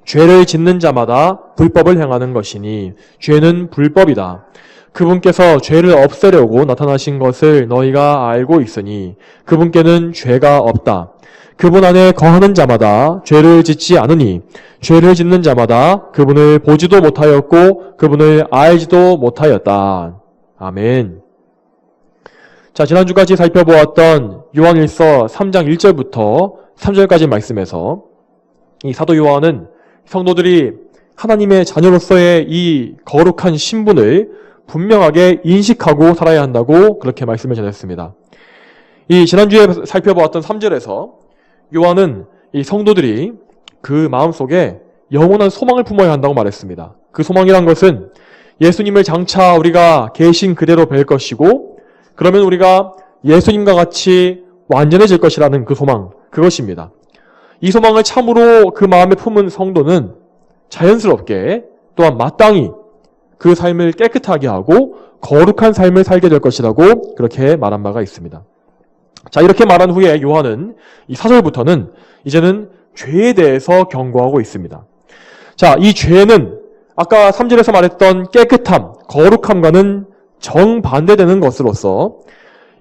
죄를 짓는 자마다 불법을 행하는 것이니 죄는 불법이다. 그분께서 죄를 없애려고 나타나신 것을 너희가 알고 있으니 그분께는 죄가 없다. 그분 안에 거하는 자마다 죄를 짓지 않으니 죄를 짓는 자마다 그분을 보지도 못하였고 그분을 알지도 못하였다. 아멘. 자, 지난주까지 살펴보았던 요한일서 3장 1절부터 3절까지 말씀에서 이 사도 요한은 성도들이 하나님의 자녀로서의 이 거룩한 신분을 분명하게 인식하고 살아야 한다고 그렇게 말씀을 전했습니다. 이 지난주에 살펴보았던 3절에서 요한은 이 성도들이 그 마음속에 영원한 소망을 품어야 한다고 말했습니다. 그 소망이란 것은 예수님을 장차 우리가 계신 그대로 뵐 것이고 그러면 우리가 예수님과 같이 완전해질 것이라는 그 소망, 그것입니다. 이 소망을 참으로 그 마음에 품은 성도는 자연스럽게 또한 마땅히 그 삶을 깨끗하게 하고 거룩한 삶을 살게 될 것이라고 그렇게 말한 바가 있습니다. 자, 이렇게 말한 후에 요한은 이 4절부터는 이제는 죄에 대해서 경고하고 있습니다. 자, 이 죄는 아까 3절에서 말했던 깨끗함, 거룩함과는 정반대되는 것으로서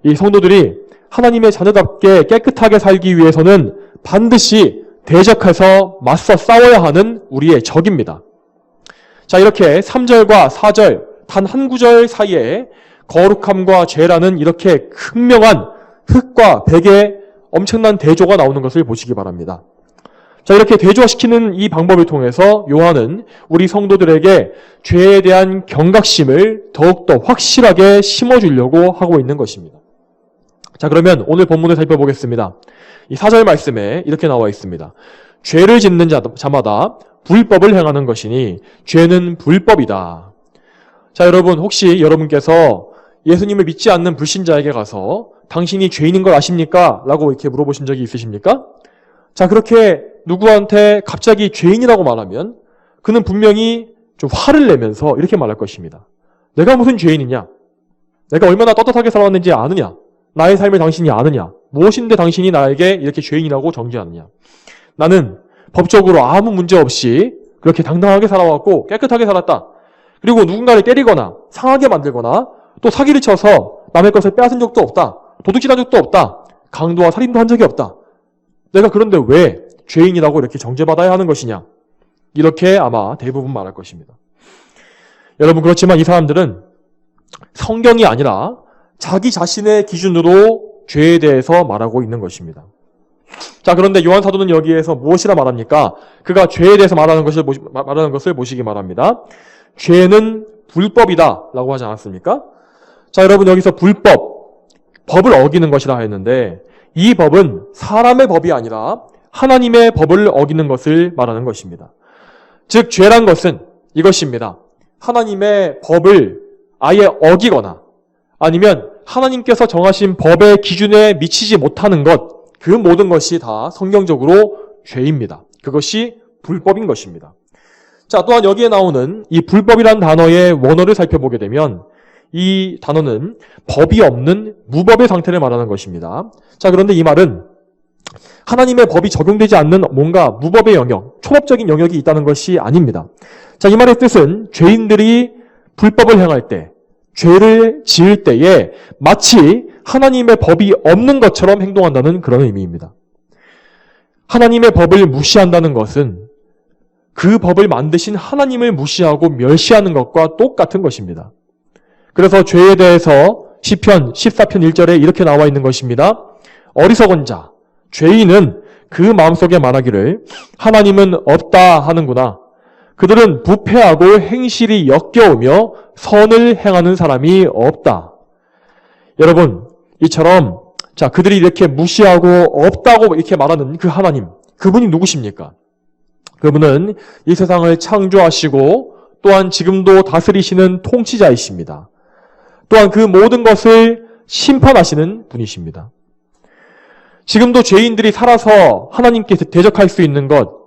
이 성도들이 하나님의 자녀답게 깨끗하게 살기 위해서는 반드시 대적해서 맞서 싸워야 하는 우리의 적입니다. 자, 이렇게 3절과 4절 단 한 구절 사이에 거룩함과 죄라는 이렇게 극명한 흑과 백의 엄청난 대조가 나오는 것을 보시기 바랍니다. 자, 이렇게 대조시키는 이 방법을 통해서 요한은 우리 성도들에게 죄에 대한 경각심을 더욱더 확실하게 심어주려고 하고 있는 것입니다. 자, 그러면 오늘 본문을 살펴보겠습니다. 이 4절 말씀에 이렇게 나와 있습니다. 죄를 짓는 자마다 불법을 행하는 것이니 죄는 불법이다. 자, 여러분, 혹시 여러분께서 예수님을 믿지 않는 불신자에게 가서 당신이 죄인인 걸 아십니까? 라고 이렇게 물어보신 적이 있으십니까? 자, 그렇게 누구한테 갑자기 죄인이라고 말하면 그는 분명히 좀 화를 내면서 이렇게 말할 것입니다. 내가 무슨 죄인이냐? 내가 얼마나 떳떳하게 살아왔는지 아느냐? 나의 삶을 당신이 아느냐? 무엇인데 당신이 나에게 이렇게 죄인이라고 정죄하느냐? 나는 법적으로 아무 문제 없이 그렇게 당당하게 살아왔고 깨끗하게 살았다. 그리고 누군가를 때리거나 상하게 만들거나 또 사기를 쳐서 남의 것을 빼앗은 적도 없다. 도둑질한 적도 없다. 강도와 살인도 한 적이 없다. 내가 그런데 왜 죄인이라고 이렇게 정죄받아야 하는 것이냐? 이렇게 아마 대부분 말할 것입니다. 여러분, 그렇지만 이 사람들은 성경이 아니라 자기 자신의 기준으로 죄에 대해서 말하고 있는 것입니다. 자, 그런데 요한 사도는 여기에서 무엇이라 말합니까? 그가 죄에 대해서 말하는 것을 보시기 바랍니다. 죄는 불법이다 라고 하지 않았습니까? 자, 여러분, 여기서 불법, 법을 어기는 것이라 했는데 이 법은 사람의 법이 아니라 하나님의 법을 어기는 것을 말하는 것입니다. 즉, 죄란 것은 이것입니다. 하나님의 법을 아예 어기거나 아니면 하나님께서 정하신 법의 기준에 미치지 못하는 것, 그 모든 것이 다 성경적으로 죄입니다. 그것이 불법인 것입니다. 자, 또한 여기에 나오는 이 불법이라는 단어의 원어를 살펴보게 되면 이 단어는 법이 없는 무법의 상태를 말하는 것입니다. 자, 그런데 이 말은 하나님의 법이 적용되지 않는 뭔가 무법의 영역, 초법적인 영역이 있다는 것이 아닙니다. 자, 이 말의 뜻은 죄인들이 불법을 행할 때, 죄를 지을 때에 마치 하나님의 법이 없는 것처럼 행동한다는 그런 의미입니다. 하나님의 법을 무시한다는 것은 그 법을 만드신 하나님을 무시하고 멸시하는 것과 똑같은 것입니다. 그래서 죄에 대해서 시편 14편 1절에 이렇게 나와 있는 것입니다. 어리석은 자, 죄인은 그 마음속에 말하기를 하나님은 없다 하는구나. 그들은 부패하고 행실이 역겨우며 선을 행하는 사람이 없다. 여러분, 이처럼 자, 그들이 이렇게 무시하고 없다고 이렇게 말하는 그 하나님, 그분이 누구십니까? 그분은 이 세상을 창조하시고 또한 지금도 다스리시는 통치자이십니다. 또한 그 모든 것을 심판하시는 분이십니다. 지금도 죄인들이 살아서 하나님께 대적할 수 있는 것,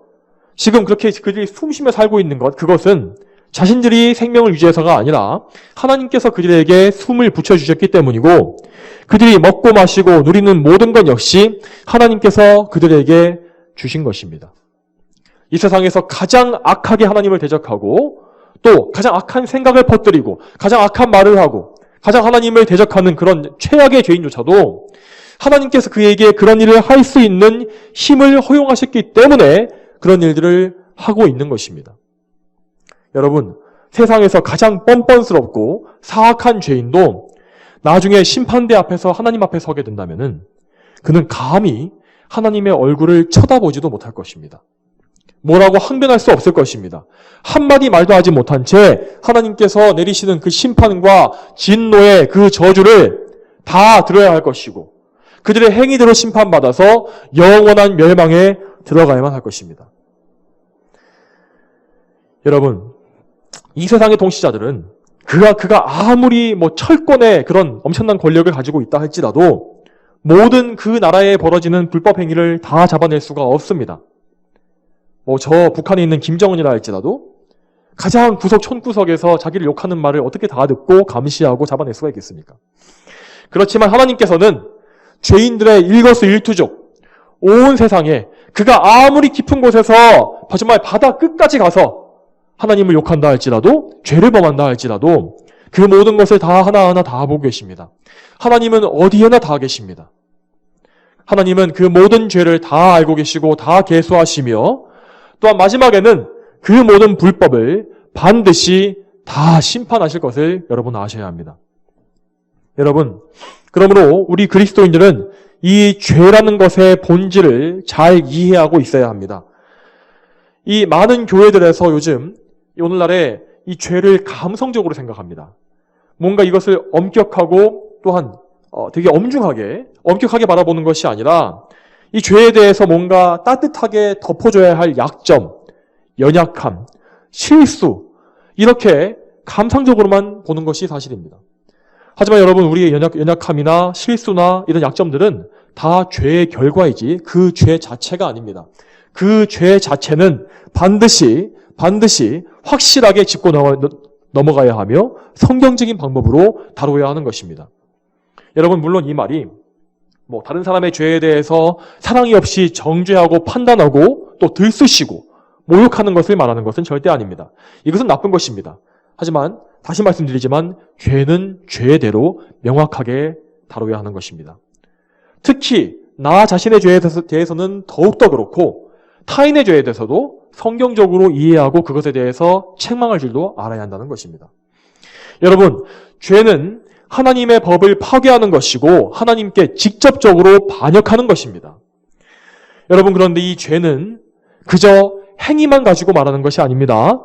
지금 그렇게 그들이 숨쉬며 살고 있는 것, 그것은 자신들이 생명을 유지해서가 아니라 하나님께서 그들에게 숨을 붙여주셨기 때문이고 그들이 먹고 마시고 누리는 모든 것 역시 하나님께서 그들에게 주신 것입니다. 이 세상에서 가장 악하게 하나님을 대적하고 또 가장 악한 생각을 퍼뜨리고 가장 악한 말을 하고 가장 하나님을 대적하는 그런 최악의 죄인조차도 하나님께서 그에게 그런 일을 할 수 있는 힘을 허용하셨기 때문에 그런 일들을 하고 있는 것입니다. 여러분, 세상에서 가장 뻔뻔스럽고 사악한 죄인도 나중에 심판대 앞에서 하나님 앞에 서게 된다면은 그는 감히 하나님의 얼굴을 쳐다보지도 못할 것입니다. 뭐라고 항변할 수 없을 것입니다. 한마디 말도 하지 못한 채 하나님께서 내리시는 그 심판과 진노의 그 저주를 다 들어야 할 것이고 그들의 행위대로 심판받아서 영원한 멸망에 들어가야만 할 것입니다. 여러분, 이 세상의 통치자들은 그가 아무리 철권의 그런 엄청난 권력을 가지고 있다 할지라도 모든 그 나라에 벌어지는 불법 행위를 다 잡아낼 수가 없습니다. 저 북한에 있는 김정은이라 할지라도 가장 구석 촌구석에서 자기를 욕하는 말을 어떻게 다 듣고 감시하고 잡아낼 수가 있겠습니까? 그렇지만 하나님께서는 죄인들의 일거수일투족, 온 세상에 그가 아무리 깊은 곳에서 정말 바다 끝까지 가서 하나님을 욕한다 할지라도 죄를 범한다 할지라도 그 모든 것을 다 하나하나 다 보고 계십니다. 하나님은 어디에나 다 계십니다. 하나님은 그 모든 죄를 다 알고 계시고 다 계수하시며 또한 마지막에는 그 모든 불법을 반드시 다 심판하실 것을 여러분 아셔야 합니다. 여러분, 그러므로 우리 그리스도인들은 이 죄라는 것의 본질을 잘 이해하고 있어야 합니다. 이 많은 교회들에서 요즘 오늘날에 이 죄를 감성적으로 생각합니다. 뭔가 이것을 엄격하고 또한 되게 엄격하게 바라보는 것이 아니라 이 죄에 대해서 뭔가 따뜻하게 덮어줘야 할 약점, 연약함, 실수 이렇게 감상적으로만 보는 것이 사실입니다. 하지만 여러분, 우리의 연약함이나 실수나 이런 약점들은 다 죄의 결과이지 그 죄 자체가 아닙니다. 그 죄 자체는 반드시 확실하게 짚고 넘어가야 하며 성경적인 방법으로 다뤄야 하는 것입니다. 여러분, 물론 이 말이 다른 사람의 죄에 대해서 사랑이 없이 정죄하고 판단하고 또 들쑤시고 모욕하는 것을 말하는 것은 절대 아닙니다. 이것은 나쁜 것입니다. 하지만 다시 말씀드리지만 죄는 죄대로 명확하게 다뤄야 하는 것입니다. 특히 나 자신의 죄에 대해서는 더욱더 그렇고 타인의 죄에 대해서도 성경적으로 이해하고 그것에 대해서 책망할 줄도 알아야 한다는 것입니다. 여러분, 죄는 하나님의 법을 파괴하는 것이고 하나님께 직접적으로 반역하는 것입니다. 여러분, 그런데 이 죄는 그저 행위만 가지고 말하는 것이 아닙니다.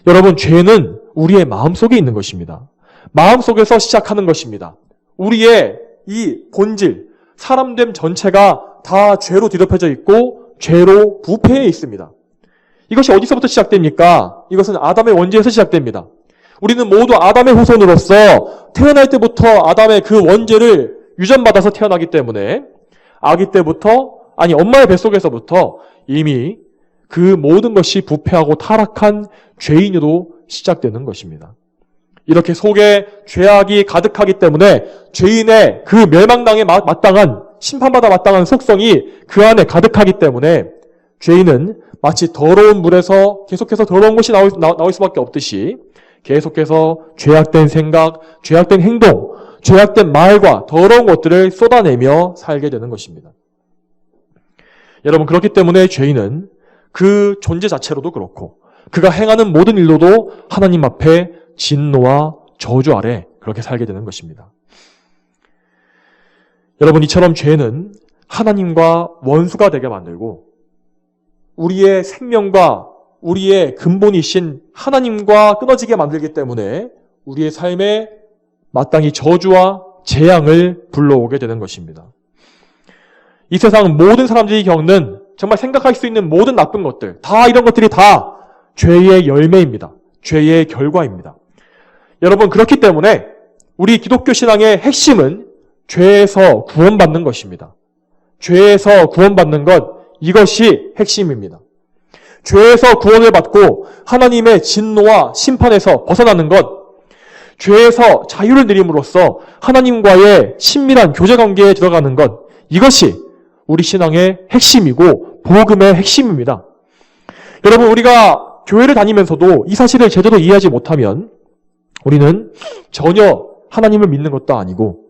여러분, 죄는 우리의 마음속에 있는 것입니다. 마음속에서 시작하는 것입니다. 우리의 이 본질, 사람됨 전체가 다 죄로 뒤덮여져 있고 죄로 부패해 있습니다. 이것이 어디서부터 시작됩니까? 이것은 아담의 원죄에서 시작됩니다. 우리는 모두 아담의 후손으로서 태어날 때부터 아담의 그 원죄를 유전받아서 태어나기 때문에 엄마의 뱃속에서부터 이미 그 모든 것이 부패하고 타락한 죄인으로 시작되는 것입니다. 이렇게 속에 죄악이 가득하기 때문에 죄인의 그 멸망당에 마땅한 심판받아 마땅한 속성이 그 안에 가득하기 때문에 죄인은 마치 더러운 물에서 계속해서 더러운 것이 나올 수밖에 없듯이 계속해서 죄악된 생각, 죄악된 행동, 죄악된 말과 더러운 것들을 쏟아내며 살게 되는 것입니다. 여러분, 그렇기 때문에 죄인은 그 존재 자체로도 그렇고 그가 행하는 모든 일로도 하나님 앞에 진노와 저주 아래 그렇게 살게 되는 것입니다. 여러분, 이처럼 죄는 하나님과 원수가 되게 만들고 우리의 생명과 우리의 근본이신 하나님과 끊어지게 만들기 때문에 우리의 삶에 마땅히 저주와 재앙을 불러오게 되는 것입니다. 이 세상 모든 사람들이 겪는 정말 생각할 수 있는 모든 나쁜 것들, 이런 것들이 다 죄의 열매입니다. 죄의 결과입니다. 여러분, 그렇기 때문에 우리 기독교 신앙의 핵심은 죄에서 구원받는 것입니다. 죄에서 구원받는 것, 이것이 핵심입니다. 죄에서 구원을 받고 하나님의 진노와 심판에서 벗어나는 것, 죄에서 자유를 누림으로써 하나님과의 친밀한 교제관계에 들어가는 것, 이것이 우리 신앙의 핵심이고 복음의 핵심입니다. 여러분, 우리가 교회를 다니면서도 이 사실을 제대로 이해하지 못하면 우리는 전혀 하나님을 믿는 것도 아니고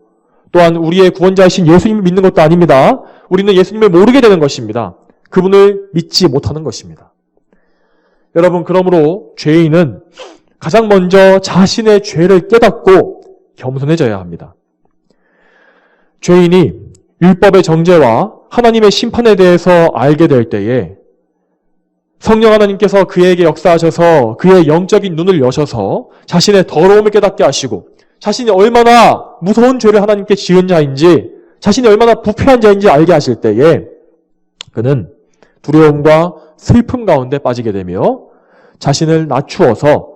또한 우리의 구원자이신 예수님을 믿는 것도 아닙니다. 우리는 예수님을 모르게 되는 것입니다. 그분을 믿지 못하는 것입니다. 여러분, 그러므로 죄인은 가장 먼저 자신의 죄를 깨닫고 겸손해져야 합니다. 죄인이 율법의 정죄와 하나님의 심판에 대해서 알게 될 때에 성령 하나님께서 그에게 역사하셔서 그의 영적인 눈을 여셔서 자신의 더러움을 깨닫게 하시고 자신이 얼마나 무서운 죄를 하나님께 지은 자인지, 자신이 얼마나 부패한 자인지 알게 하실 때에 그는 두려움과 슬픔 가운데 빠지게 되며 자신을 낮추어서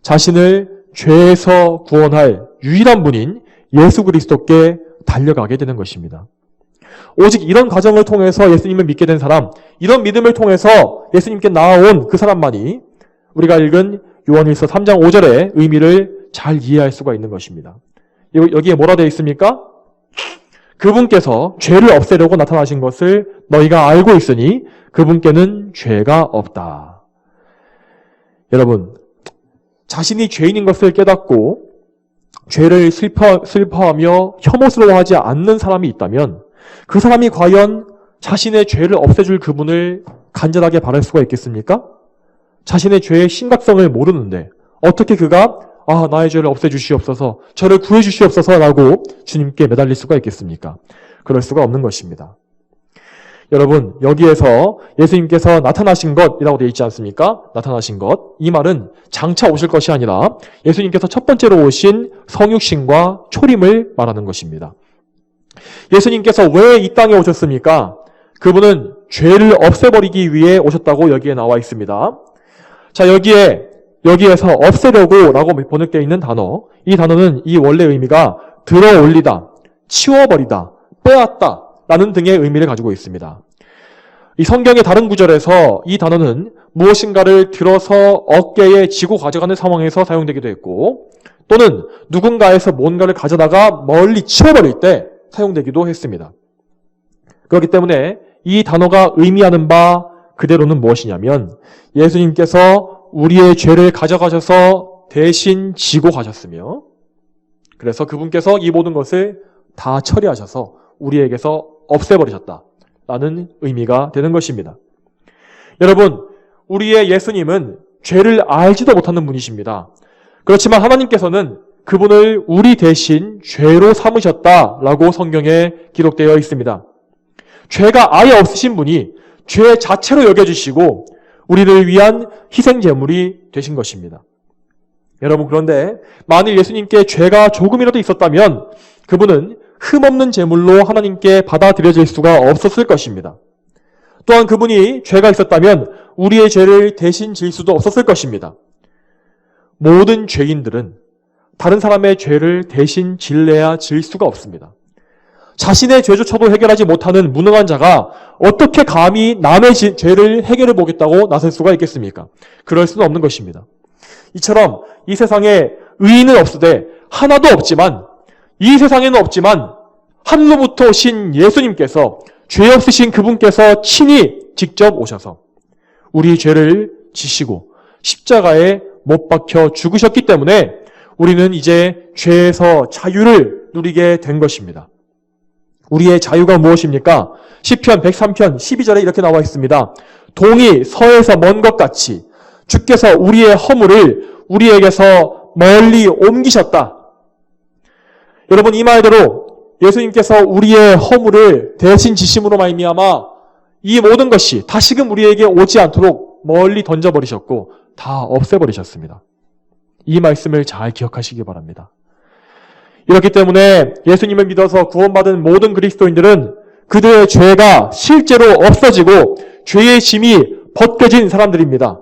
자신을 죄에서 구원할 유일한 분인 예수 그리스도께 달려가게 되는 것입니다. 오직 이런 과정을 통해서 예수님을 믿게 된 사람, 이런 믿음을 통해서 예수님께 나아온 그 사람만이 우리가 읽은 요한일서 3장 5절의 의미를 잘 이해할 수가 있는 것입니다. 여기에 뭐라 되어 있습니까? 그분께서 죄를 없애려고 나타나신 것을 너희가 알고 있으니 그분께는 죄가 없다. 여러분, 자신이 죄인인 것을 깨닫고 죄를 슬퍼하며 혐오스러워하지 않는 사람이 있다면 그 사람이 과연 자신의 죄를 없애줄 그분을 간절하게 바랄 수가 있겠습니까? 자신의 죄의 심각성을 모르는데 어떻게 그가 나의 죄를 없애주시옵소서, 저를 구해주시옵소서 라고 주님께 매달릴 수가 있겠습니까? 그럴 수가 없는 것입니다. 여러분, 여기에서 예수님께서 나타나신 것이라고 되어 있지 않습니까? 나타나신 것. 이 말은 장차 오실 것이 아니라 예수님께서 첫 번째로 오신 성육신과 초림을 말하는 것입니다. 예수님께서 왜 이 땅에 오셨습니까? 그분은 죄를 없애버리기 위해 오셨다고 여기에 나와 있습니다. 자, 여기에서 없애려고 라고 번역되어 있는 단어, 이 단어는 이 원래 의미가 들어 올리다, 치워버리다, 빼앗다 라는 등의 의미를 가지고 있습니다. 이 성경의 다른 구절에서 이 단어는 무엇인가를 들어서 어깨에 지고 가져가는 상황에서 사용되기도 했고 또는 누군가에서 뭔가를 가져다가 멀리 치워버릴 때 사용되기도 했습니다. 그렇기 때문에 이 단어가 의미하는 바 그대로는 무엇이냐면 예수님께서 우리의 죄를 가져가셔서 대신 지고 가셨으며 그래서 그분께서 이 모든 것을 다 처리하셔서 우리에게서 없애버리셨다라는 의미가 되는 것입니다. 여러분, 우리의 예수님은 죄를 알지도 못하는 분이십니다. 그렇지만 하나님께서는 그분을 우리 대신 죄로 삼으셨다라고 성경에 기록되어 있습니다. 죄가 아예 없으신 분이 죄 자체로 여겨주시고 우리를 위한 희생제물이 되신 것입니다. 여러분, 그런데 만일 예수님께 죄가 조금이라도 있었다면 그분은 흠없는 제물로 하나님께 받아들여질 수가 없었을 것입니다. 또한 그분이 죄가 있었다면 우리의 죄를 대신 질 수도 없었을 것입니다. 모든 죄인들은 다른 사람의 죄를 대신 질래야 질 수가 없습니다. 자신의 죄조차도 해결하지 못하는 무능한 자가 어떻게 감히 남의 죄를 해결해 보겠다고 나설 수가 있겠습니까? 그럴 수는 없는 것입니다. 이처럼 이 세상에 의인은 없으되 하나도 없지만 이 세상에는 없지만 하늘로부터 오신 예수님께서 죄 없으신 그분께서 친히 직접 오셔서 우리 죄를 지시고 십자가에 못 박혀 죽으셨기 때문에 우리는 이제 죄에서 자유를 누리게 된 것입니다. 우리의 자유가 무엇입니까? 시편 103편 12절에 이렇게 나와 있습니다. 동이 서에서 먼 것 같이 주께서 우리의 허물을 우리에게서 멀리 옮기셨다. 여러분, 이 말대로 예수님께서 우리의 허물을 대신 지심으로 말미암아 이 모든 것이 다시금 우리에게 오지 않도록 멀리 던져버리셨고 다 없애버리셨습니다. 이 말씀을 잘 기억하시기 바랍니다. 이렇기 때문에 예수님을 믿어서 구원받은 모든 그리스도인들은 그들의 죄가 실제로 없어지고 죄의 짐이 벗겨진 사람들입니다.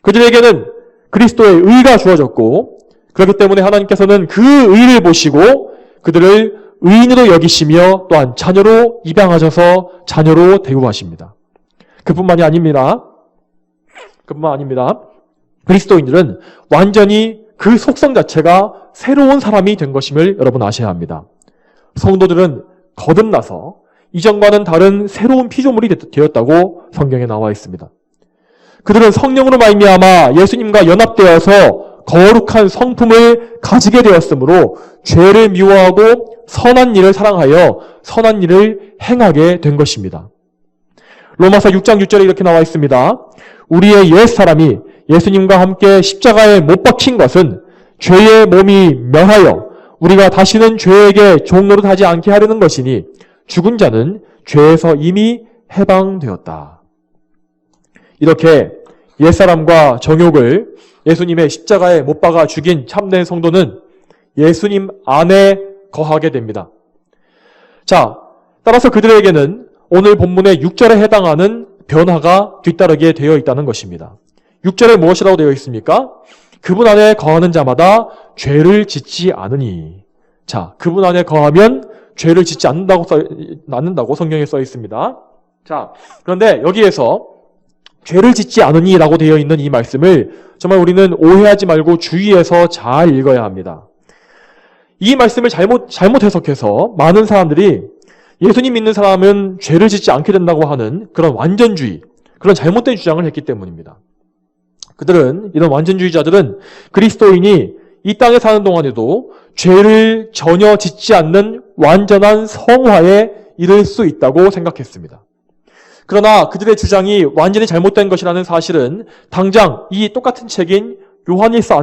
그들에게는 그리스도의 의가 주어졌고 그렇기 때문에 하나님께서는 그 의를 보시고 그들을 의인으로 여기시며 또한 자녀로 입양하셔서 자녀로 대우하십니다. 그뿐만 아닙니다. 그리스도인들은 완전히 그 속성 자체가 새로운 사람이 된 것임을 여러분 아셔야 합니다. 성도들은 거듭나서 이전과는 다른 새로운 피조물이 되었다고 성경에 나와 있습니다. 그들은 성령으로 말미암아 예수님과 연합되어서 거룩한 성품을 가지게 되었으므로 죄를 미워하고 선한 일을 사랑하여 선한 일을 행하게 된 것입니다. 로마서 6장 6절에 이렇게 나와 있습니다. 우리의 옛사람이 예수님과 함께 십자가에 못 박힌 것은 죄의 몸이 멸하여 우리가 다시는 죄에게 종노릇하지 않게 하려는 것이니 죽은 자는 죄에서 이미 해방되었다. 이렇게 옛사람과 정욕을 예수님의 십자가에 못 박아 죽인 참된 성도는 예수님 안에 거하게 됩니다. 자, 따라서 그들에게는 오늘 본문의 6절에 해당하는 변화가 뒤따르게 되어 있다는 것입니다. 6절에 무엇이라고 되어 있습니까? 그분 안에 거하는 자마다 죄를 짓지 않으니. 자, 그분 안에 거하면 죄를 짓지 않는다고 성경에 써 있습니다. 자, 그런데 여기에서 죄를 짓지 않으니라고 되어 있는 이 말씀을 정말 우리는 오해하지 말고 주의해서 잘 읽어야 합니다. 이 말씀을 잘못 해석해서 많은 사람들이 예수님 믿는 사람은 죄를 짓지 않게 된다고 하는 그런 완전주의, 그런 잘못된 주장을 했기 때문입니다. 그들은, 이런 완전주의자들은 그리스도인이 이 땅에 사는 동안에도 죄를 전혀 짓지 않는 완전한 성화에 이를 수 있다고 생각했습니다. 그러나 그들의 주장이 완전히 잘못된 것이라는 사실은 당장 이 똑같은 책인 요한일서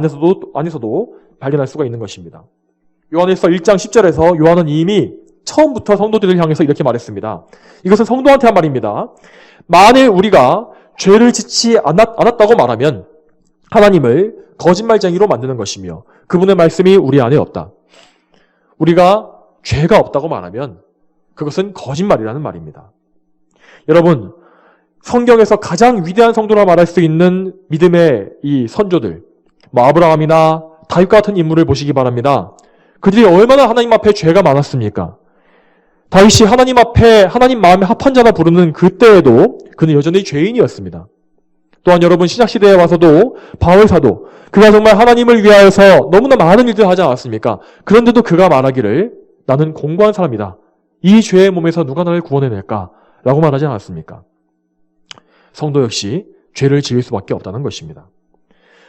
안에서도 발견할 수가 있는 것입니다. 요한일서 1장 10절에서 요한은 이미 처음부터 성도들을 향해서 이렇게 말했습니다. 이것은 성도한테 한 말입니다. 만일 우리가 죄를 짓지 않았다고 말하면 하나님을 거짓말쟁이로 만드는 것이며 그분의 말씀이 우리 안에 없다. 우리가 죄가 없다고 말하면 그것은 거짓말이라는 말입니다. 여러분, 성경에서 가장 위대한 성도라 말할 수 있는 믿음의 이 선조들, 아브라함이나 다윗과 같은 인물을 보시기 바랍니다. 그들이 얼마나 하나님 앞에 죄가 많았습니까? 다윗이 하나님 앞에 하나님 마음에 합한 자라 부르는 그때에도 그는 여전히 죄인이었습니다. 또한 여러분, 신약시대에 와서도 바울 사도, 그가 정말 하나님을 위하여서 너무나 많은 일들을 하지 않았습니까? 그런데도 그가 말하기를 나는 공고한 사람이다. 이 죄의 몸에서 누가 나를 구원해낼까? 라고 말하지 않았습니까? 성도 역시 죄를 지을 수밖에 없다는 것입니다.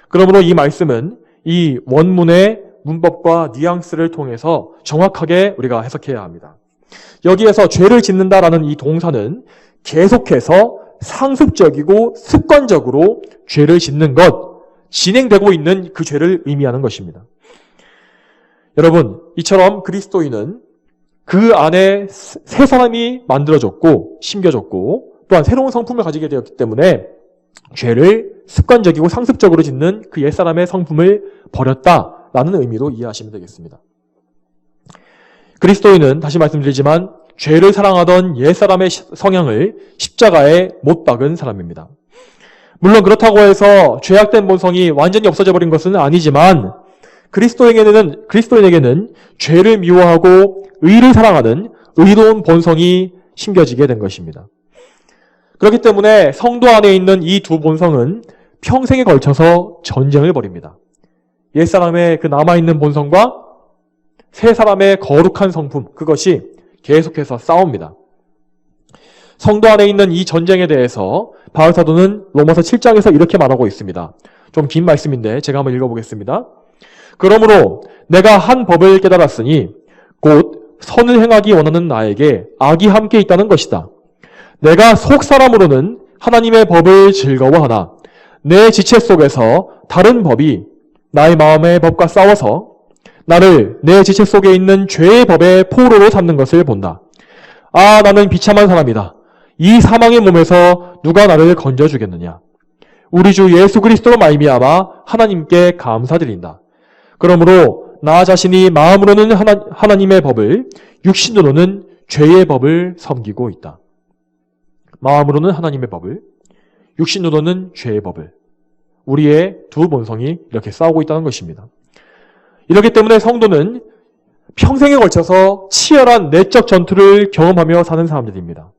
그러므로 이 말씀은 이 원문의 문법과 뉘앙스를 통해서 정확하게 우리가 해석해야 합니다. 여기에서 죄를 짓는다라는 이 동사는 계속해서 상습적이고 습관적으로 죄를 짓는 것, 진행되고 있는 그 죄를 의미하는 것입니다. 여러분, 이처럼 그리스도인은 그 안에 새 사람이 만들어졌고 심겨졌고 또한 새로운 성품을 가지게 되었기 때문에 죄를 습관적이고 상습적으로 짓는 그 옛사람의 성품을 버렸다라는 의미로 이해하시면 되겠습니다. 그리스도인은 다시 말씀드리지만 죄를 사랑하던 옛사람의 성향을 십자가에 못 박은 사람입니다. 물론 그렇다고 해서 죄악된 본성이 완전히 없어져 버린 것은 아니지만 그리스도인에게는 죄를 미워하고 의를 사랑하는 의로운 본성이 심겨지게 된 것입니다. 그렇기 때문에 성도 안에 있는 이 두 본성은 평생에 걸쳐서 전쟁을 벌입니다. 옛사람의 그 남아있는 본성과 새 사람의 거룩한 성품, 그것이 계속해서 싸웁니다. 성도 안에 있는 이 전쟁에 대해서 바울 사도는 로마서 7장에서 이렇게 말하고 있습니다. 좀 긴 말씀인데 제가 한번 읽어보겠습니다. 그러므로 내가 한 법을 깨달았으니 곧 선을 행하기 원하는 나에게 악이 함께 있다는 것이다. 내가 속사람으로는 하나님의 법을 즐거워하나 내 지체 속에서 다른 법이 나의 마음의 법과 싸워서 나를 내 지체 속에 있는 죄의 법의 포로로 삼는 것을 본다. 아, 나는 비참한 사람이다. 이 사망의 몸에서 누가 나를 건져주겠느냐. 우리 주 예수 그리스도로 말미암아 하나님께 감사드린다. 그러므로 나 자신이 마음으로는 하나님의 법을, 육신으로는 죄의 법을 섬기고 있다. 마음으로는 하나님의 법을, 육신으로는 죄의 법을. 우리의 두 본성이 이렇게 싸우고 있다는 것입니다. 이렇기 때문에 성도는 평생에 걸쳐서 치열한 내적 전투를 경험하며 사는 사람들입니다.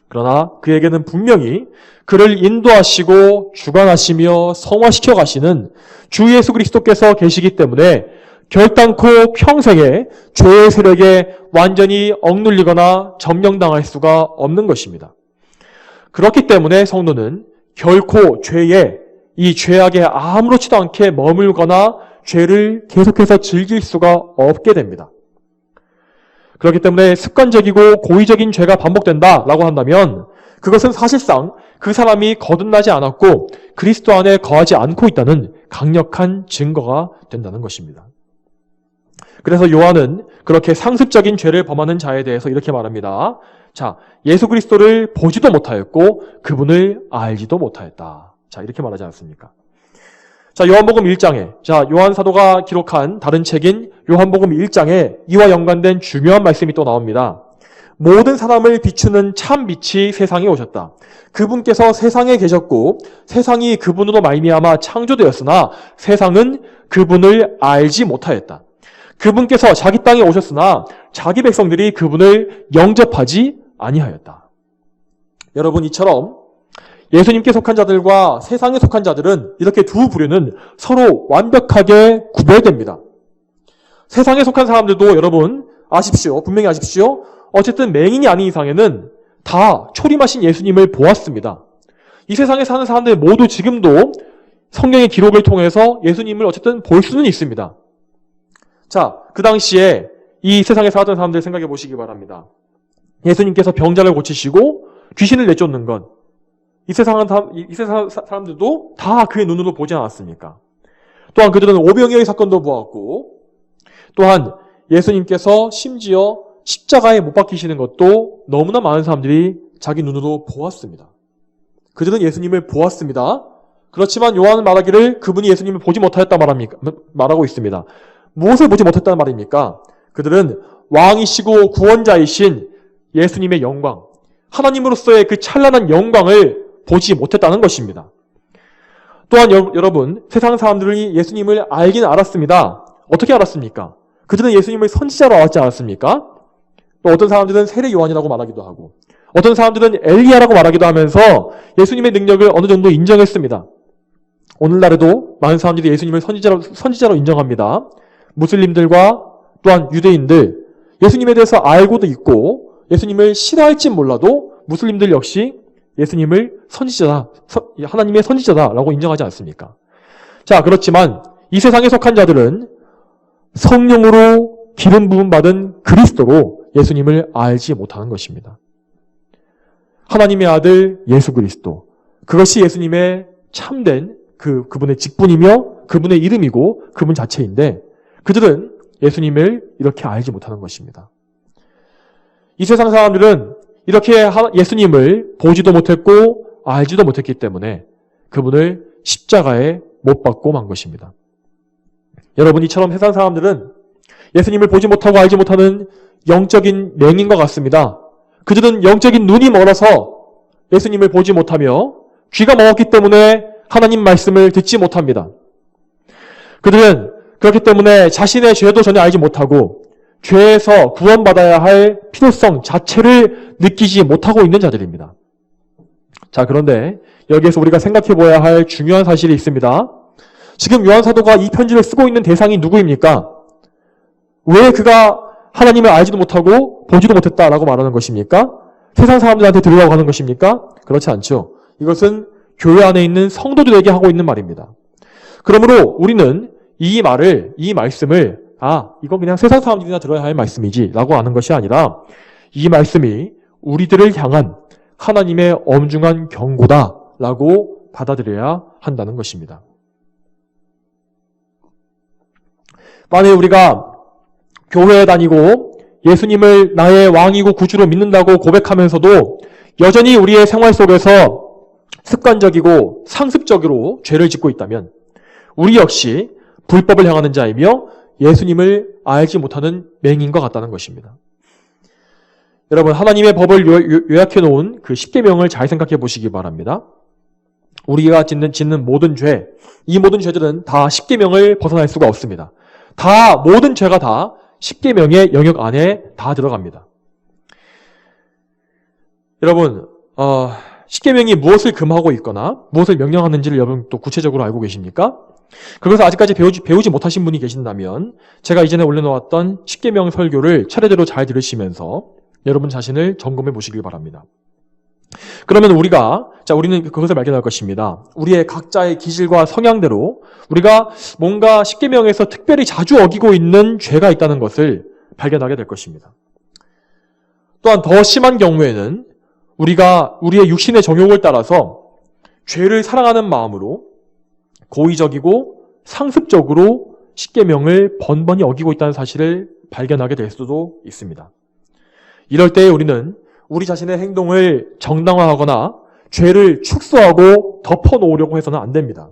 그러나 그에게는 분명히 그를 인도하시고 주관하시며 성화시켜 가시는 주 예수 그리스도께서 계시기 때문에 결단코 평생에 죄의 세력에 완전히 억눌리거나 점령당할 수가 없는 것입니다. 그렇기 때문에 성도는 결코 이 죄악에 아무렇지도 않게 머물거나 죄를 계속해서 즐길 수가 없게 됩니다. 그렇기 때문에 습관적이고 고의적인 죄가 반복된다라고 한다면 그것은 사실상 그 사람이 거듭나지 않았고 그리스도 안에 거하지 않고 있다는 강력한 증거가 된다는 것입니다. 그래서 요한은 그렇게 상습적인 죄를 범하는 자에 대해서 이렇게 말합니다. 자, 예수 그리스도를 보지도 못하였고 그분을 알지도 못하였다. 자, 이렇게 말하지 않습니까? 자, 요한복음 1장에, 요한 사도가 기록한 다른 책인 요한복음 1장에 이와 연관된 중요한 말씀이 또 나옵니다. 모든 사람을 비추는 참 빛이 세상에 오셨다. 그분께서 세상에 계셨고 세상이 그분으로 말미암아 창조되었으나 세상은 그분을 알지 못하였다. 그분께서 자기 땅에 오셨으나 자기 백성들이 그분을 영접하지 아니하였다. 여러분, 이처럼 예수님께 속한 자들과 세상에 속한 자들은 이렇게 두 부류는 서로 완벽하게 구별됩니다. 세상에 속한 사람들도 여러분 분명히 아십시오. 어쨌든 맹인이 아닌 이상에는 다 초림하신 예수님을 보았습니다. 이 세상에 사는 사람들 모두 지금도 성경의 기록을 통해서 예수님을 어쨌든 볼 수는 있습니다. 자, 그 당시에 이 세상에 살았던 사람들 생각해 보시기 바랍니다. 예수님께서 병자를 고치시고 귀신을 내쫓는 것, 이 세상 사람들도 다 그의 눈으로 보지 않았습니까? 또한 그들은 오병이어의 사건도 보았고, 또한 예수님께서 심지어 십자가에 못 박히시는 것도 너무나 많은 사람들이 자기 눈으로 보았습니다. 그들은 예수님을 보았습니다. 그렇지만 요한은 말하기를 그분이 예수님을 보지 못하였다 말하고 있습니다. 무엇을 보지 못했다는 말입니까? 그들은 왕이시고 구원자이신 예수님의 영광, 하나님으로서의 그 찬란한 영광을 보지 못했다는 것입니다. 또한 여러분, 세상 사람들이 예수님을 알긴 알았습니다. 어떻게 알았습니까? 그들은 예수님을 선지자로 알았지 않았습니까? 또 어떤 사람들은 세례 요한이라고 말하기도 하고 어떤 사람들은 엘리야라고 말하기도 하면서 예수님의 능력을 어느 정도 인정했습니다. 오늘날에도 많은 사람들이 예수님을 선지자로 인정합니다. 무슬림들과 또한 유대인들, 예수님에 대해서 알고도 있고 예수님을 싫어할진 몰라도 무슬림들 역시 예수님을 하나님의 선지자다라고 인정하지 않습니까? 자, 그렇지만 이 세상에 속한 자들은 성령으로 기름 부음 받은 그리스도로 예수님을 알지 못하는 것입니다. 하나님의 아들 예수 그리스도, 그것이 예수님의 참된 그분의 직분이며 그분의 이름이고 그분 자체인데 그들은 예수님을 이렇게 알지 못하는 것입니다. 이 세상 사람들은 이렇게 예수님을 보지도 못했고 알지도 못했기 때문에 그분을 십자가에 못 박고 만 것입니다. 여러분, 이처럼 세상 사람들은 예수님을 보지 못하고 알지 못하는 영적인 맹인과 같습니다. 그들은 영적인 눈이 멀어서 예수님을 보지 못하며 귀가 멀었기 때문에 하나님 말씀을 듣지 못합니다. 그들은 그렇기 때문에 자신의 죄도 전혀 알지 못하고 죄에서 구원받아야 할 필요성 자체를 느끼지 못하고 있는 자들입니다. 자, 그런데 여기에서 우리가 생각해 보아야 할 중요한 사실이 있습니다. 지금 요한 사도가 이 편지를 쓰고 있는 대상이 누구입니까? 왜 그가 하나님을 알지도 못하고 보지도 못했다라고 말하는 것입니까? 세상 사람들한테 들으라고 하는 것입니까? 그렇지 않죠. 이것은 교회 안에 있는 성도들에게 하고 있는 말입니다. 그러므로 우리는 이 말씀을 이거 그냥 세상 사람들이나 들어야 할 말씀이지 라고 하는 것이 아니라 이 말씀이 우리들을 향한 하나님의 엄중한 경고다라고 받아들여야 한다는 것입니다. 만약에 우리가 교회에 다니고 예수님을 나의 왕이고 구주로 믿는다고 고백하면서도 여전히 우리의 생활 속에서 습관적이고 상습적으로 죄를 짓고 있다면 우리 역시 불법을 향하는 자이며 예수님을 알지 못하는 맹인과 같다는 것입니다. 여러분, 하나님의 법을 요약해 놓은 그 십계명을 잘 생각해 보시기 바랍니다. 우리가 짓는 모든 죄, 이 모든 죄들은 다 십계명을 벗어날 수가 없습니다. 모든 죄가 다 십계명의 영역 안에 다 들어갑니다. 여러분, 십계명이 무엇을 금하고 있거나 무엇을 명령하는지를 여러분 또 구체적으로 알고 계십니까? 그것을 아직까지 배우지 못하신 분이 계신다면 제가 이전에 올려놓았던 십계명 설교를 차례대로 잘 들으시면서 여러분 자신을 점검해 보시길 바랍니다. 그러면 우리는 그것을 발견할 것입니다. 우리의 각자의 기질과 성향대로 우리가 뭔가 십계명에서 특별히 자주 어기고 있는 죄가 있다는 것을 발견하게 될 것입니다. 또한 더 심한 경우에는 우리가 우리의 육신의 정욕을 따라서 죄를 사랑하는 마음으로 고의적이고 상습적으로 십계명을 번번이 어기고 있다는 사실을 발견하게 될 수도 있습니다. 이럴 때에 우리는 우리 자신의 행동을 정당화하거나 죄를 축소하고 덮어놓으려고 해서는 안 됩니다.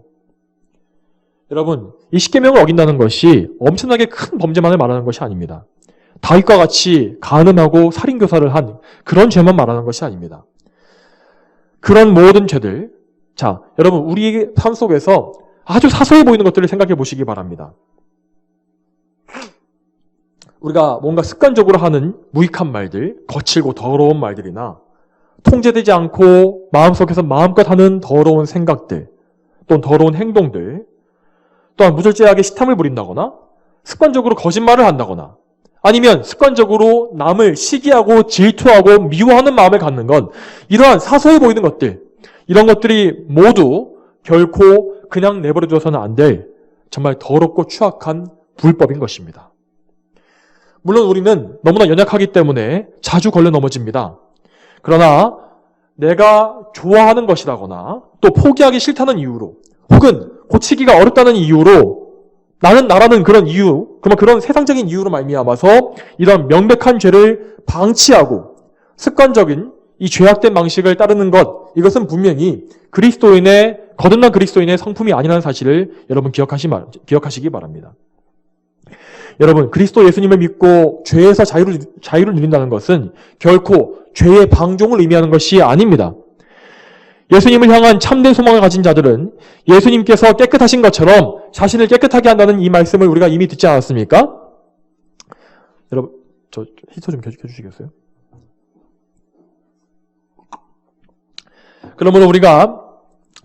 여러분, 이 십계명을 어긴다는 것이 엄청나게 큰 범죄만을 말하는 것이 아닙니다. 다윗과 같이 간음하고 살인교사를 한 그런 죄만 말하는 것이 아닙니다. 그런 모든 죄들, 자, 여러분 우리 삶 속에서 아주 사소해 보이는 것들을 생각해 보시기 바랍니다. 우리가 뭔가 습관적으로 하는 무익한 말들, 거칠고 더러운 말들이나 통제되지 않고 마음속에서 마음껏 하는 더러운 생각들, 또는 더러운 행동들, 또한 무절제하게 시탐을 부린다거나 습관적으로 거짓말을 한다거나 아니면 습관적으로 남을 시기하고 질투하고 미워하는 마음을 갖는 건 이러한 사소해 보이는 것들, 이런 것들이 모두 결코 그냥 내버려둬서는 안 될 정말 더럽고 추악한 불법인 것입니다. 물론 우리는 너무나 연약하기 때문에 자주 걸려 넘어집니다. 그러나 내가 좋아하는 것이라거나 또 포기하기 싫다는 이유로 혹은 고치기가 어렵다는 이유로 나는 나라는 그런 이유, 그런 세상적인 이유로 말미암아서 이런 명백한 죄를 방치하고 습관적인 이 죄악된 방식을 따르는 것, 이것은 분명히 거듭난 그리스도인의 성품이 아니라는 사실을 여러분 기억하시기 바랍니다. 여러분, 그리스도 예수님을 믿고 죄에서 자유를 누린다는 것은 결코 죄의 방종을 의미하는 것이 아닙니다. 예수님을 향한 참된 소망을 가진 자들은 예수님께서 깨끗하신 것처럼 자신을 깨끗하게 한다는 이 말씀을 우리가 이미 듣지 않았습니까? 여러분, 저 히터 좀 켜주시겠어요? 그러므로 우리가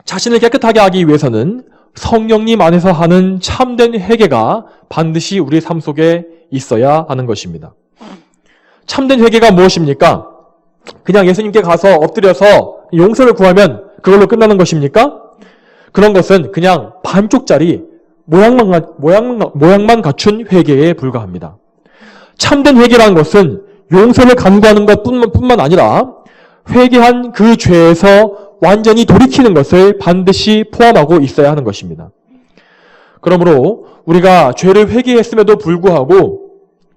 자신을 깨끗하게 하기 위해서는 성령님 안에서 하는 참된 회개가 반드시 우리의 삶 속에 있어야 하는 것입니다. 참된 회개가 무엇입니까? 그냥 예수님께 가서 엎드려서 용서를 구하면 그걸로 끝나는 것입니까? 그런 것은 그냥 반쪽짜리 모양만 갖춘 회개에 불과합니다. 참된 회개라는 것은 용서를 간구하는 것뿐만 아니라 회개한 그 죄에서 완전히 돌이키는 것을 반드시 포함하고 있어야 하는 것입니다. 그러므로 우리가 죄를 회개했음에도 불구하고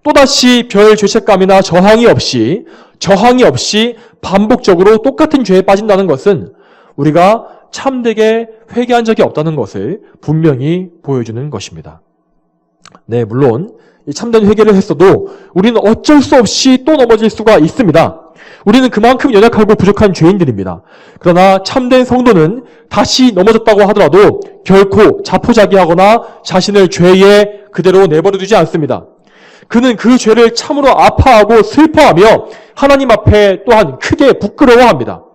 또다시 별 죄책감이나 저항이 없이 반복적으로 똑같은 죄에 빠진다는 것은 우리가 참되게 회개한 적이 없다는 것을 분명히 보여주는 것입니다. 네, 물론 이 참된 회개를 했어도 우리는 어쩔 수 없이 또 넘어질 수가 있습니다. 우리는 그만큼 연약하고 부족한 죄인들입니다. 그러나 참된 성도는 다시 넘어졌다고 하더라도 결코 자포자기하거나 자신을 죄에 그대로 내버려두지 않습니다. 그는 그 죄를 참으로 아파하고 슬퍼하며 하나님 앞에 또한 크게 부끄러워합니다.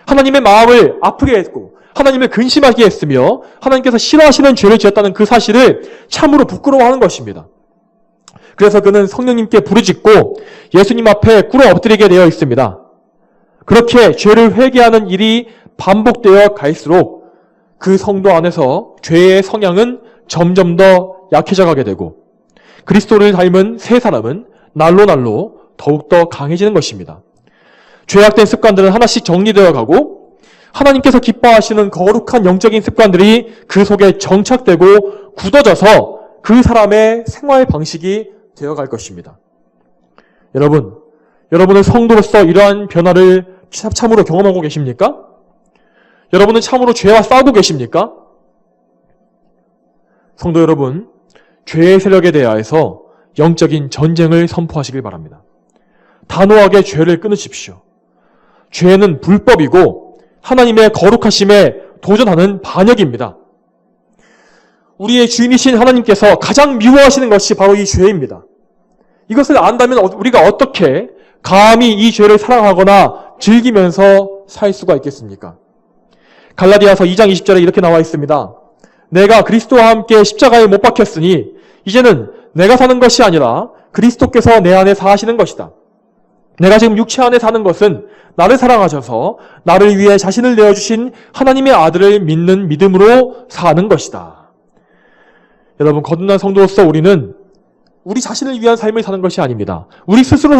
하나님의 마음을 아프게 했고 하나님을 근심하게 했으며 하나님께서 싫어하시는 죄를 지었다는 그 사실을 참으로 부끄러워하는 것입니다. 그래서 그는 성령님께 부르짖고 예수님 앞에 꿇어 엎드리게 되어 있습니다. 그렇게 죄를 회개하는 일이 반복되어 갈수록 그 성도 안에서 죄의 성향은 점점 더 약해져 가게 되고 그리스도를 닮은 새 사람은 날로 더욱더 강해지는 것입니다. 죄악된 습관들은 하나씩 정리되어 가고 하나님께서 기뻐하시는 거룩한 영적인 습관들이 그 속에 정착되고 굳어져서 그 사람의 생활 방식이 되어갈 것입니다. 여러분은 성도로서 이러한 변화를 참으로 경험하고 계십니까? 여러분은 참으로 죄와 싸우고 계십니까? 성도 여러분, 죄의 세력에 대하여서 영적인 전쟁을 선포하시길 바랍니다. 단호하게 죄를 끊으십시오. 죄는 불법이고 하나님의 거룩하심에 도전하는 반역입니다. 우리의 주인이신 하나님께서 가장 미워하시는 것이 바로 이 죄입니다. 이것을 안다면 우리가 어떻게 감히 이 죄를 사랑하거나 즐기면서 살 수가 있겠습니까? 갈라디아서 2장 20절에 이렇게 나와 있습니다. 내가 그리스도와 함께 십자가에 못 박혔으니 이제는 내가 사는 것이 아니라 그리스도께서 내 안에 사시는 것이다. 내가 지금 육체 안에 사는 것은 나를 사랑하셔서 나를 위해 자신을 내어주신 하나님의 아들을 믿는 믿음으로 사는 것이다. 여러분, 거듭난 성도로서 우리는 우리 자신을 위한 삶을 사는 것이 아닙니다. 우리 스스로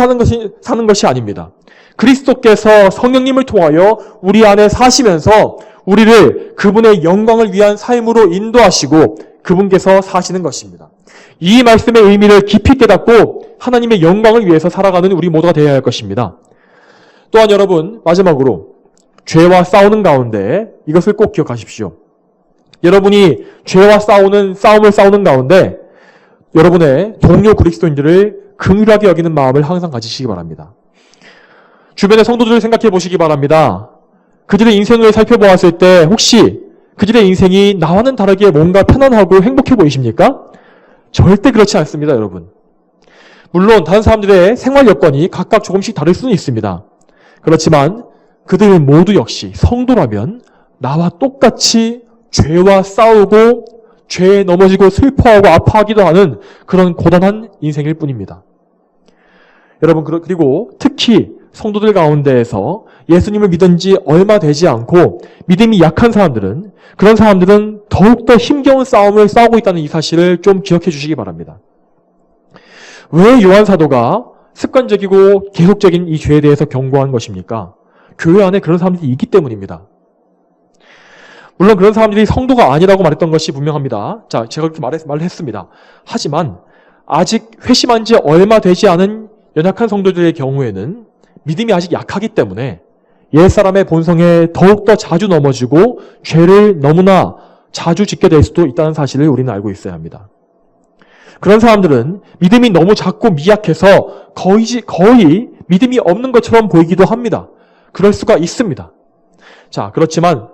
사는 것이 아닙니다. 그리스도께서 성령님을 통하여 우리 안에 사시면서 우리를 그분의 영광을 위한 삶으로 인도하시고 그분께서 사시는 것입니다. 이 말씀의 의미를 깊이 깨닫고 하나님의 영광을 위해서 살아가는 우리 모두가 되어야 할 것입니다. 또한 여러분, 마지막으로 죄와 싸우는 가운데 이것을 꼭 기억하십시오. 여러분이 죄와 싸움을 싸우는 가운데 여러분의 동료 그리스도인들을 긍휼하게 여기는 마음을 항상 가지시기 바랍니다. 주변의 성도들을 생각해 보시기 바랍니다. 그들의 인생을 살펴보았을 때 혹시 그들의 인생이 나와는 다르게 뭔가 편안하고 행복해 보이십니까? 절대 그렇지 않습니다, 여러분. 물론 다른 사람들의 생활 여건이 각각 조금씩 다를 수는 있습니다. 그렇지만 그들 모두 역시 성도라면 나와 똑같이 죄와 싸우고 죄에 넘어지고 슬퍼하고 아파하기도 하는 그런 고단한 인생일 뿐입니다. 여러분, 그리고 특히 성도들 가운데에서 예수님을 믿은 지 얼마 되지 않고 믿음이 약한 사람들은, 그런 사람들은 더욱더 힘겨운 싸움을 싸우고 있다는 이 사실을 좀 기억해 주시기 바랍니다. 왜 요한 사도가 습관적이고 계속적인 이 죄에 대해서 경고한 것입니까? 교회 안에 그런 사람들이 있기 때문입니다. 물론 그런 사람들이 성도가 아니라고 말했던 것이 분명합니다. 자, 제가 그렇게 말을 했습니다. 하지만 아직 회심한 지 얼마 되지 않은 연약한 성도들의 경우에는 믿음이 아직 약하기 때문에 옛사람의 본성에 더욱더 자주 넘어지고 죄를 너무나 자주 짓게 될 수도 있다는 사실을 우리는 알고 있어야 합니다. 그런 사람들은 믿음이 너무 작고 미약해서 거의 믿음이 없는 것처럼 보이기도 합니다. 그럴 수가 있습니다. 자, 그렇지만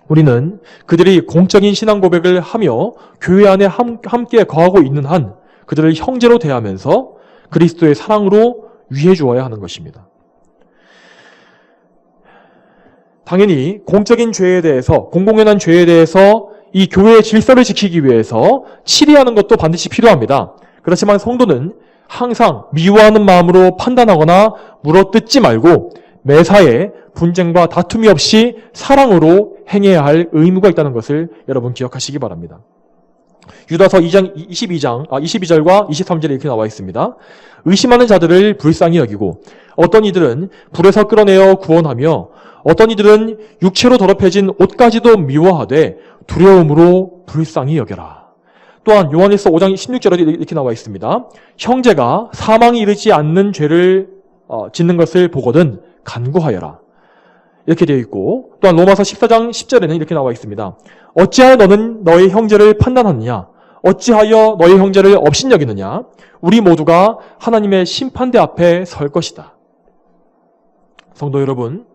우리는 그들이 공적인 신앙 고백을 하며 교회 안에 함께 거하고 있는 한 그들을 형제로 대하면서 그리스도의 사랑으로 위해 주어야 하는 것입니다. 당연히 공적인 죄에 대해서, 공공연한 죄에 대해서 이 교회의 질서를 지키기 위해서 치리하는 것도 반드시 필요합니다. 그렇지만 성도는 항상 미워하는 마음으로 판단하거나 물어뜯지 말고 매사에 분쟁과 다툼이 없이 사랑으로 행해야 할 의무가 있다는 것을 여러분 기억하시기 바랍니다. 유다서 22절과 23절에 이렇게 나와 있습니다. 의심하는 자들을 불쌍히 여기고 어떤 이들은 불에서 끌어내어 구원하며 어떤 이들은 육체로 더럽혀진 옷까지도 미워하되 두려움으로 불쌍히 여겨라. 또한 요한일서 5장 16절에 이렇게 나와 있습니다. 형제가 사망에 이르지 않는 죄를 짓는 것을 보거든 간구하여라. 이렇게 되어 있고, 또한 로마서 14장 10절에는 이렇게 나와 있습니다. 어찌하여 너는 너의 형제를 판단하느냐? 어찌하여 너의 형제를 업신여기느냐? 우리 모두가 하나님의 심판대 앞에 설 것이다. 성도 여러분,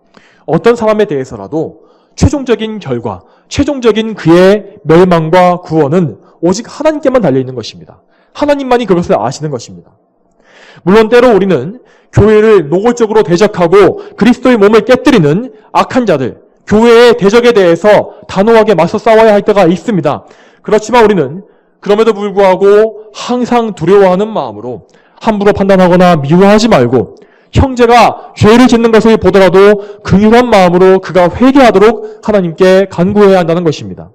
어떤 사람에 대해서라도 최종적인 결과, 최종적인 그의 멸망과 구원은 오직 하나님께만 달려있는 것입니다. 하나님만이 그것을 아시는 것입니다. 물론 때로 우리는 교회를 노골적으로 대적하고 그리스도의 몸을 깨뜨리는 악한 자들, 교회의 대적에 대해서 단호하게 맞서 싸워야 할 때가 있습니다. 그렇지만 우리는 그럼에도 불구하고 항상 두려워하는 마음으로 함부로 판단하거나 미워하지 말고 형제가 죄를 짓는 것을 보더라도 긍휼한 마음으로 그가 회개하도록 하나님께 간구해야 한다는 것입니다.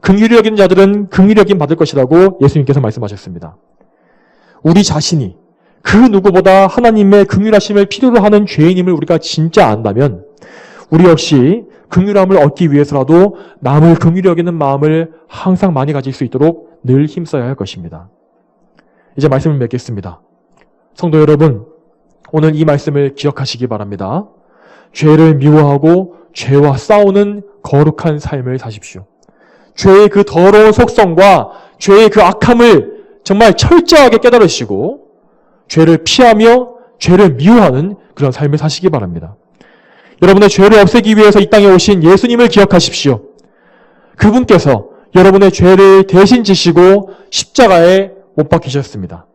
긍휼히 여기는 자들은 긍휼히 여김 받을 것이라고 예수님께서 말씀하셨습니다. 우리 자신이 그 누구보다 하나님의 긍휼하심을 필요로 하는 죄인임을 우리가 진짜 안다면 우리 역시 긍휼함을 얻기 위해서라도 남을 긍휼히 여기는 마음을 항상 많이 가질 수 있도록 늘 힘써야 할 것입니다. 이제 말씀을 맺겠습니다. 성도 여러분, 오늘 이 말씀을 기억하시기 바랍니다. 죄를 미워하고 죄와 싸우는 거룩한 삶을 사십시오. 죄의 그 더러운 속성과 죄의 그 악함을 정말 철저하게 깨달으시고 죄를 피하며 죄를 미워하는 그런 삶을 사시기 바랍니다. 여러분의 죄를 없애기 위해서 이 땅에 오신 예수님을 기억하십시오. 그분께서 여러분의 죄를 대신 지시고 십자가에 못 박히셨습니다.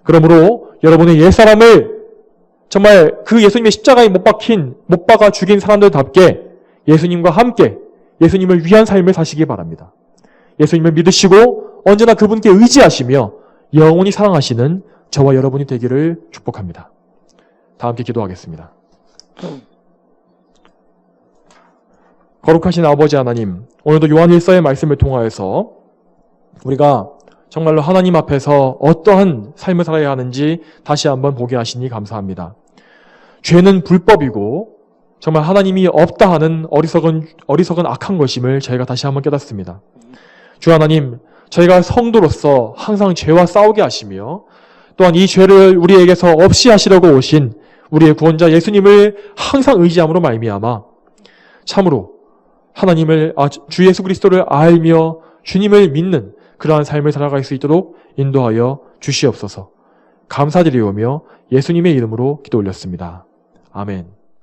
그러므로 여러분의 옛사람을 정말 그 예수님의 십자가에 못 박아 죽인 사람들답게 예수님과 함께 예수님을 위한 삶을 사시기 바랍니다. 예수님을 믿으시고 언제나 그분께 의지하시며 영원히 사랑하시는 저와 여러분이 되기를 축복합니다. 다 함께 기도하겠습니다. 거룩하신 아버지 하나님, 오늘도 요한일서의 말씀을 통하여서 우리가 정말로 하나님 앞에서 어떠한 삶을 살아야 하는지 다시 한번 보게 하시니 감사합니다. 죄는 불법이고 정말 하나님이 없다 하는 어리석은 악한 것임을 저희가 다시 한번 깨닫습니다. 주 하나님, 저희가 성도로서 항상 죄와 싸우게 하시며 또한 이 죄를 우리에게서 없이 하시려고 오신 우리의 구원자 예수님을 항상 의지함으로 말미암아 참으로 하나님을 주 예수 그리스도를 알며 주님을 믿는 그러한 삶을 살아갈 수 있도록 인도하여 주시옵소서. 감사드리오며 예수님의 이름으로 기도 올렸습니다. 아멘.